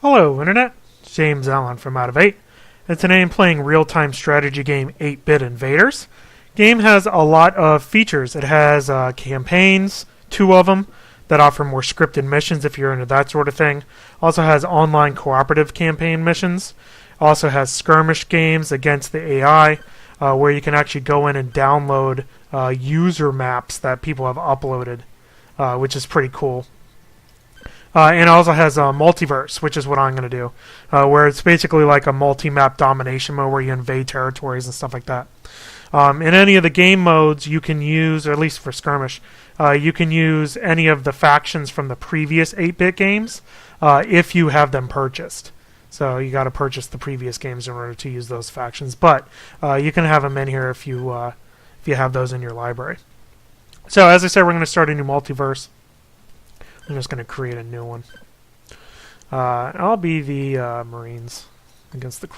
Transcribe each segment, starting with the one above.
Hello, Internet. James Allen from Out of 8. And today I'm playing real-time strategy game 8-Bit Invaders. Game has a lot of features. It has campaigns, 2 of them, that offer more scripted missions if you're into that sort of thing. Also has online cooperative campaign missions. Also has skirmish games against the AI, where you can actually go in and download user maps that people have uploaded, which is pretty cool. And it also has Multiverse, which is what I'm going to do, where it's basically like a multi-map domination mode where you invade territories and stuff like that. In any of the game modes, you can use, or at least for Skirmish, you can use any of the factions from the previous 8-bit games if you have them purchased. So you got to purchase the previous games in order to use those factions, but you can have them in here if you have those in your library. So as I said, we're going to start a new multiverse. I'm just going to create a new one. I'll be the Marines against the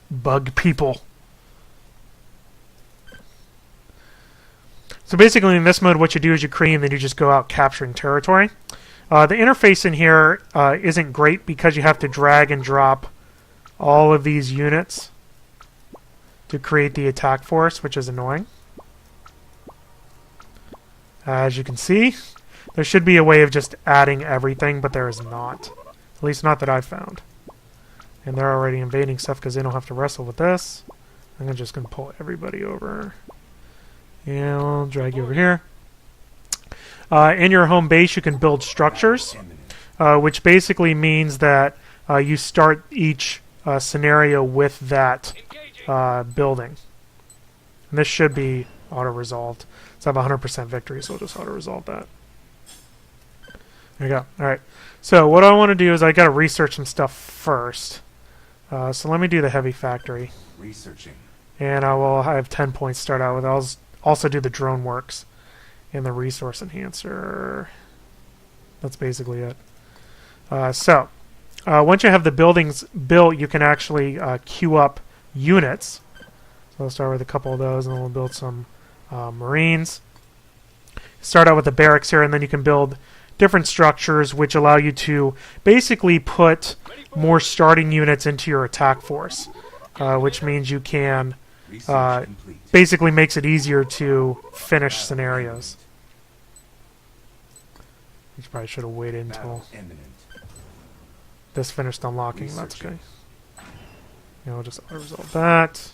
bug people. So basically in this mode what you do is you create and then you just go out capturing territory. The interface in here isn't great because you have to drag and drop all of these units to create the attack force, which is annoying. As you can see, there should be a way of just adding everything, but there is not. At least not that I've found. And they're already invading stuff because they don't have to wrestle with this. I'm just going to pull everybody over. And I'll drag you over here. In your home base, you can build structures, which basically means that you start each scenario with that building. And this should be auto-resolved. So I have 100% victory, so we'll just auto-resolve that. There you go. Alright. So what I want to do is I got to research some stuff first. So let me do the heavy factory. Researching. And I will have 10 points to start out with. I'll also do the drone works and the resource enhancer. That's basically it. So once you have the buildings built, you can actually queue up units. So I'll start with a couple of those and then we'll build some Marines. Start out with the barracks here and then you can build different structures which allow you to basically put more starting units into your attack force, which means you can basically makes it easier to finish scenarios. You probably should have waited until this finished unlocking. That's okay. I'll just resolve that.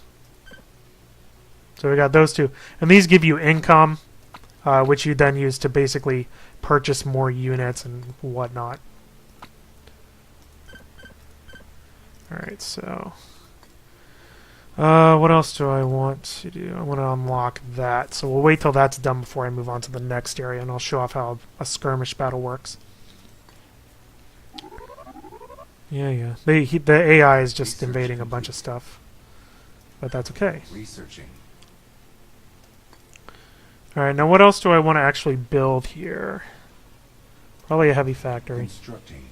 So we got those two, and these give you income, which you then use to basically purchase more units and whatnot. Alright, so what else do I want to do? I want to unlock that. So we'll wait till that's done before I move on to the next area, and I'll show off how a skirmish battle works. Yeah. The AI is just invading a bunch of stuff. But that's okay. Researching. Alright, now what else do I want to actually build here? Probably a heavy factory. Constructing.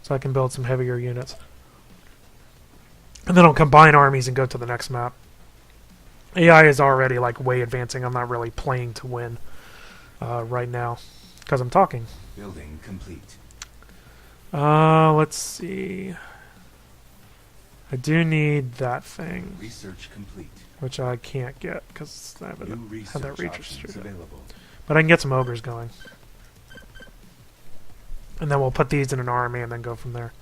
So I can build some heavier units. And then I'll combine armies and go to the next map. AI is already like way advancing. I'm not really playing to win right now because I'm talking. Building complete. Let's see. I do need that thing. Research complete. Which I can't get because I haven't had that research available. But I can get some ogres going. And then we'll put these in an army and then go from there.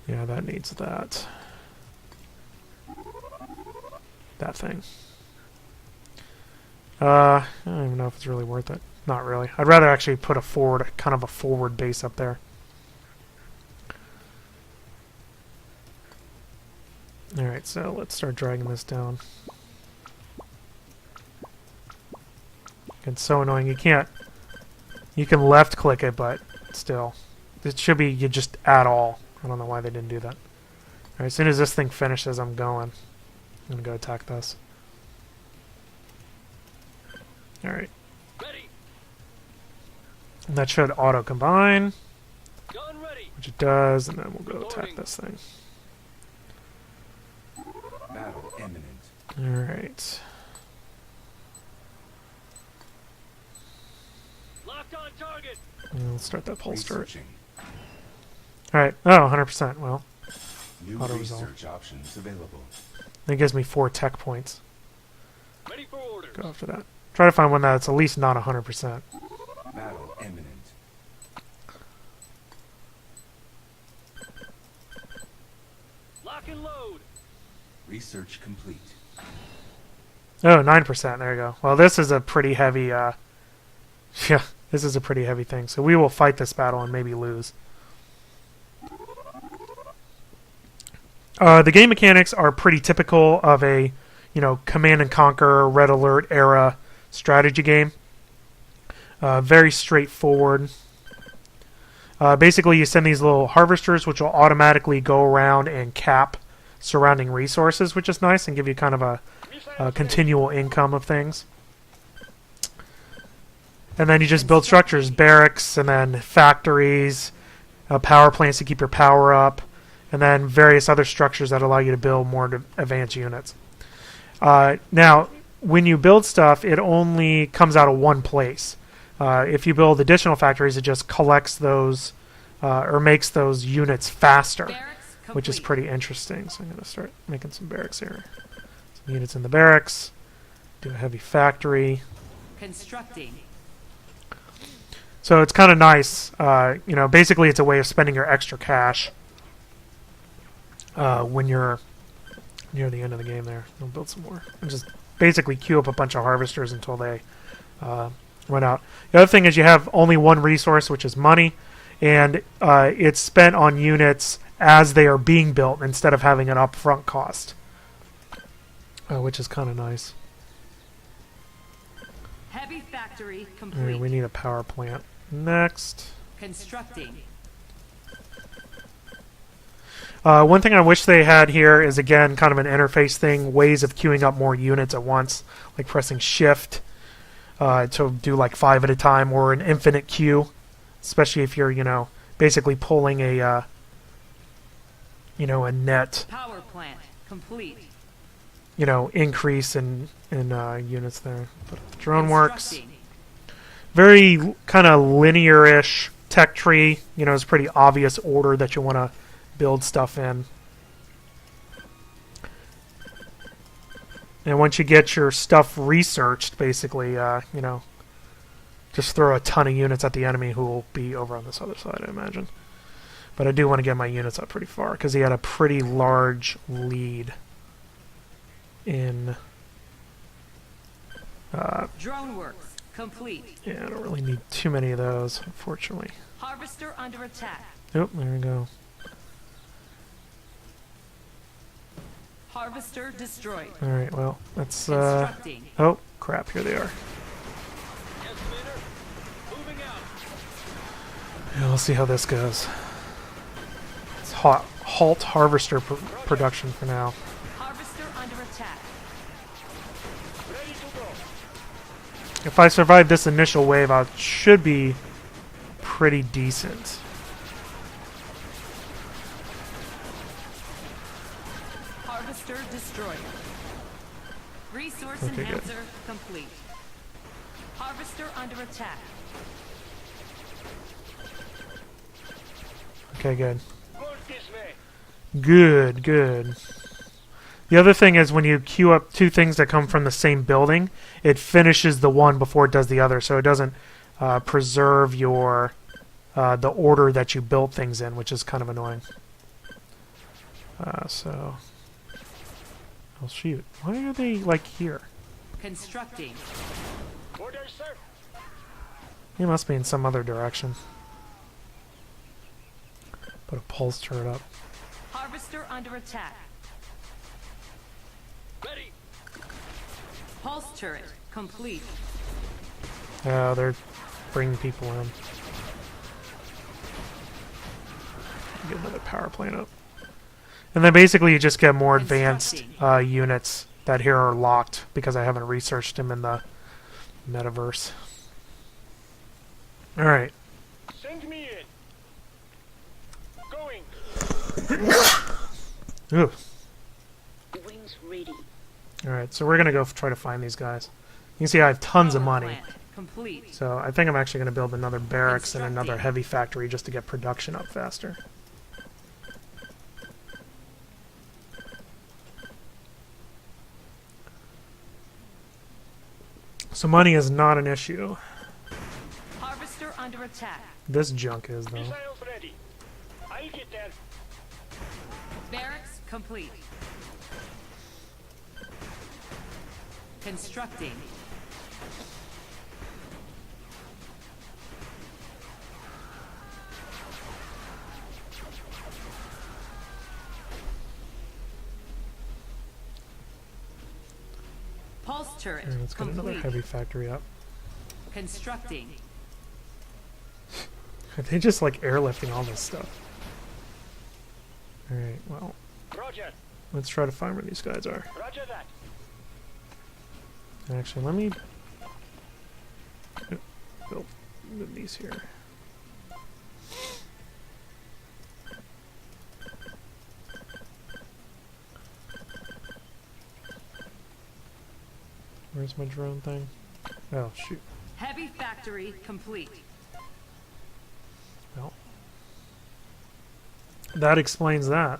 Yeah, that needs that. That thing. I don't even know if it's really worth it. Not really. I'd rather actually put a forward base up there. Alright, so let's start dragging this down. It's so annoying. You can't... You can left click it, but still. It should be you just add all. I don't know why they didn't do that. Alright, as soon as this thing finishes, I'm going. I'm going to go attack this. Alright. And that should auto-combine. Which it does, and then we'll go attack this thing. Battle imminent. Alright. Locked on target. Let's start that pulse turret. Alright. Oh, 100%. Well, New auto resolve. research options available. It gives me 4 tech points. Ready for orders. Go after that. Try to find one that's at least not 100%. Battle imminent. Lock and load. Research complete. Oh, 9%. There you go. Well, this is a pretty heavy, yeah, this is a pretty heavy thing. So we will fight this battle and maybe lose. The game mechanics are pretty typical of a, Command and Conquer, Red Alert era strategy game. Very straightforward. Basically, you send these little harvesters, which will automatically go around and cap surrounding resources, which is nice, and give you kind of a continual income of things. And then you just build structures, barracks, and then factories, power plants to keep your power up, and then various other structures that allow you to build more advanced units. Now, when you build stuff, it only comes out of one place. If you build additional factories, it just collects those or makes those units faster, which is pretty interesting. So I'm going to start making some barracks here. Some units in the barracks. Do a heavy factory. Constructing. So it's kind of nice. Basically it's a way of spending your extra cash when you're near the end of the game there. We'll build some more. And just basically queue up a bunch of harvesters until they run out. The other thing is you have only one resource, which is money, and it's spent on units as they are being built instead of having an upfront cost, which is kind of nice. Heavy factory All complete. right, we need a power plant next. Constructing. One thing I wish they had here is, again, kind of an interface thing, ways of queuing up more units at once, like pressing shift to do like 5 at a time, or an infinite queue, especially if you're, basically pulling a net, Power plant complete. increase in units there. But the drone works. Constructing. Very kind of linear-ish tech tree. It's a pretty obvious order that you want to build stuff in. And once you get your stuff researched, basically, just throw a ton of units at the enemy who will be over on this other side, I imagine. But I do want to get my units up pretty far, because he had a pretty large lead in... Drone works complete. yeah, I don't really need too many of those, unfortunately. Harvester under attack. Oh, there we go. Harvester destroyed. Alright, well, let's... Constructing. oh, crap, here they are. Yes, Commander. Moving out. Yeah, we'll see how this goes. It's halt harvester production for now. Harvester under attack. Ready to go. If I survive this initial wave, I should be pretty decent. Harvester destroyed. Resource Okay, good. enhancer complete. Harvester under attack. Okay, good. Work this way. Good, good. The other thing is when you queue up 2 things that come from the same building, it finishes the one before it does the other, so it doesn't preserve your the order that you built things in, which is kind of annoying. So I'll shoot. Why are they like here? Constructing. Orders, sir. They must be in some other direction. Put a pulse turret up. Harvester under attack. Ready. Pulse turret complete. Oh, they're bringing people in. Get another power plant up. And then basically you just get more advanced units that here are locked because I haven't researched them in the metaverse. Alright. Send me in. Going. Ooh. Wings ready. Alright, so we're going to go try to find these guys. You can see I have tons of Power money. plant complete. So I think I'm actually going to build another barracks and another Constructing. heavy factory just to get production up faster. So money is not an issue. Harvester under attack. This junk is, though. Missiles ready. I'll get there. Barracks complete. Constructing. Pulse turret Alright, let's get another complete. heavy factory up. Constructing. Are they just like airlifting all this stuff? Alright, well, Roger. let's try to find where these guys are. Roger that. Actually, let me build these here. Where's my drone thing? Oh, shoot. Heavy factory complete. Well, that explains that.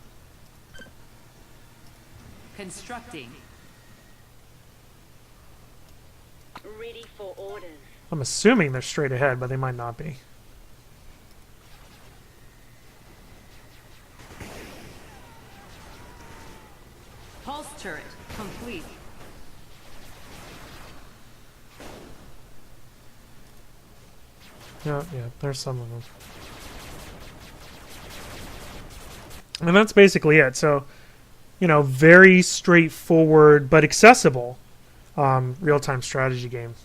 Constructing. Ready for orders. I'm assuming they're straight ahead, but they might not be. Pulse turret complete. Yeah, there's some of them. And that's basically it. So, you know, very straightforward but accessible real-time strategy game.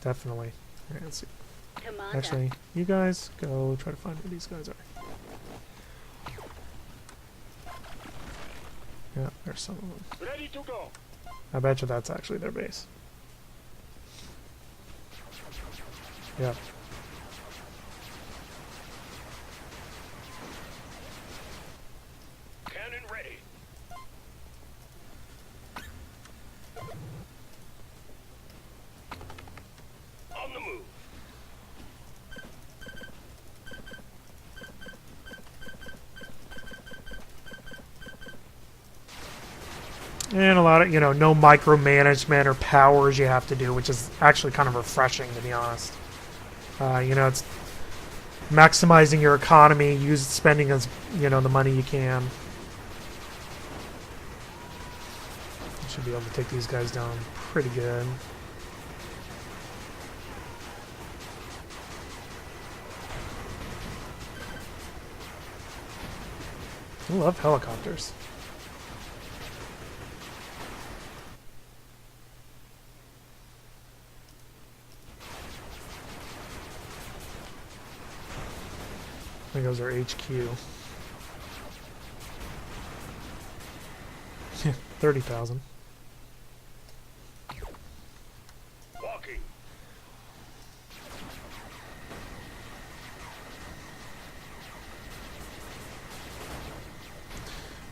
Definitely. All right, let's see. Commander. Actually, you guys go try to find where these guys are. Yeah, there's some of them. Ready to go. I bet you that's actually their base. Yeah. Cannon ready. On the move. And a lot of, you know, no micromanagement or powers you have to do, which is actually kind of refreshing, to be honest. You know, it's maximizing your economy, spending as, you know, the money you can. You should be able to take these guys down pretty good. I love helicopters. There goes our HQ. 30,000. Walking.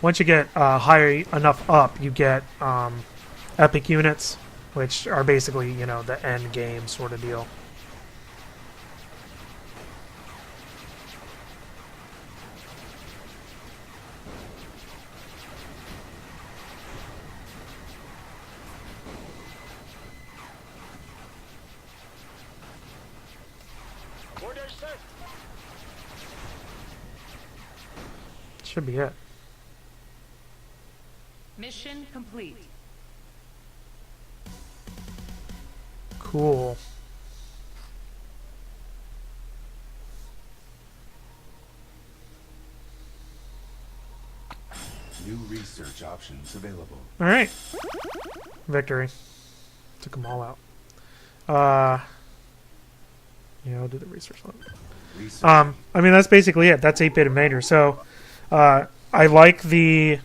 Once you get high enough up, you get epic units, which are basically, you know, the end game sort of deal. Orders, sir. Should be it. Mission complete. Cool. New research options available. All right. Victory. Took them all out. Yeah, I'll do the research one. Research. I mean, that's basically it. That's 8-bit Invaders. So, I like the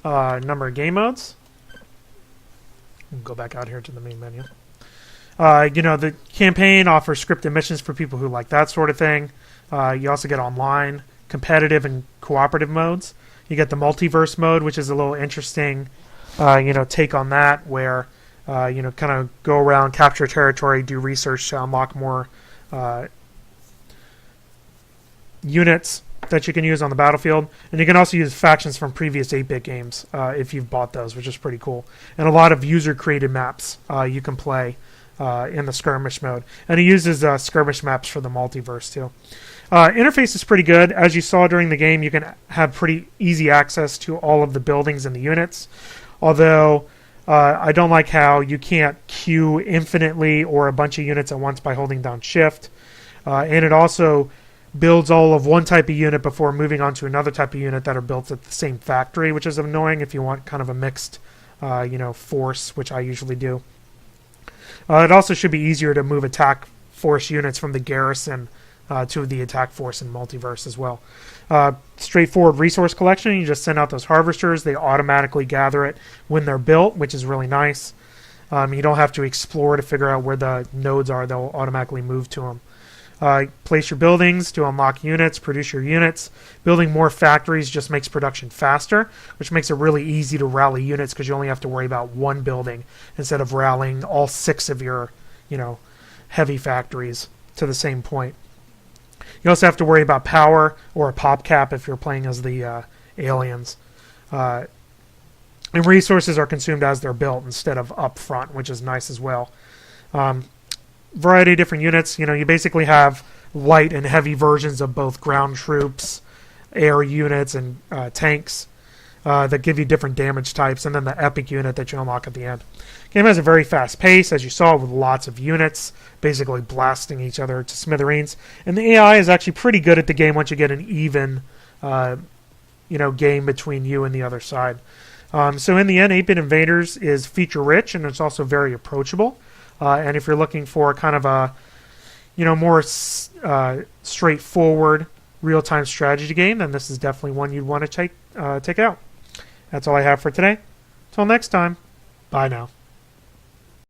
number of game modes. Go back out here to the main menu. You know, the campaign offers scripted missions for people who like that sort of thing. You also get online, competitive, and cooperative modes. You get the Multiverse mode, which is a little interesting, you know, take on that, where, you know, kind of go around, capture territory, do research to unlock more units that you can use on the battlefield. And you can also use factions from previous 8-bit games if you've bought those, which is pretty cool. And a lot of user-created maps you can play in the skirmish mode. And he uses skirmish maps for the multiverse too. Interface is pretty good. As you saw during the game, you can have pretty easy access to all of the buildings and the units. Although I don't like how you can't queue infinitely or a bunch of units at once by holding down shift. And it also builds all of one type of unit before moving on to another type of unit that are built at the same factory, which is annoying if you want kind of a mixed force, which I usually do. It also should be easier to move attack force units from the garrison to the attack force in Multiverse as well. Straightforward resource collection. You just send out those harvesters. They automatically gather it when they're built, which is really nice. You don't have to explore to figure out where the nodes are. They'll automatically move to them. Place your buildings to unlock units, produce your units. Building more factories just makes production faster, which makes it really easy to rally units because you only have to worry about one building instead of rallying all 6 of your, heavy factories to the same point. You also have to worry about power or a pop cap if you're playing as the aliens. And resources are consumed as they're built instead of up front, which is nice as well. Variety of different units. You basically have light and heavy versions of both ground troops, air units, and tanks that give you different damage types, and then the epic unit that you unlock at the end. Game has a very fast pace, as you saw, with lots of units basically blasting each other to smithereens. And the AI is actually pretty good at the game once you get an even, game between you and the other side. So in the end, 8-Bit Invaders is feature-rich, and it's also very approachable. And if you're looking for kind of a, more straightforward real-time strategy game, then this is definitely one you'd want to take out. That's all I have for today. Until next time, bye now.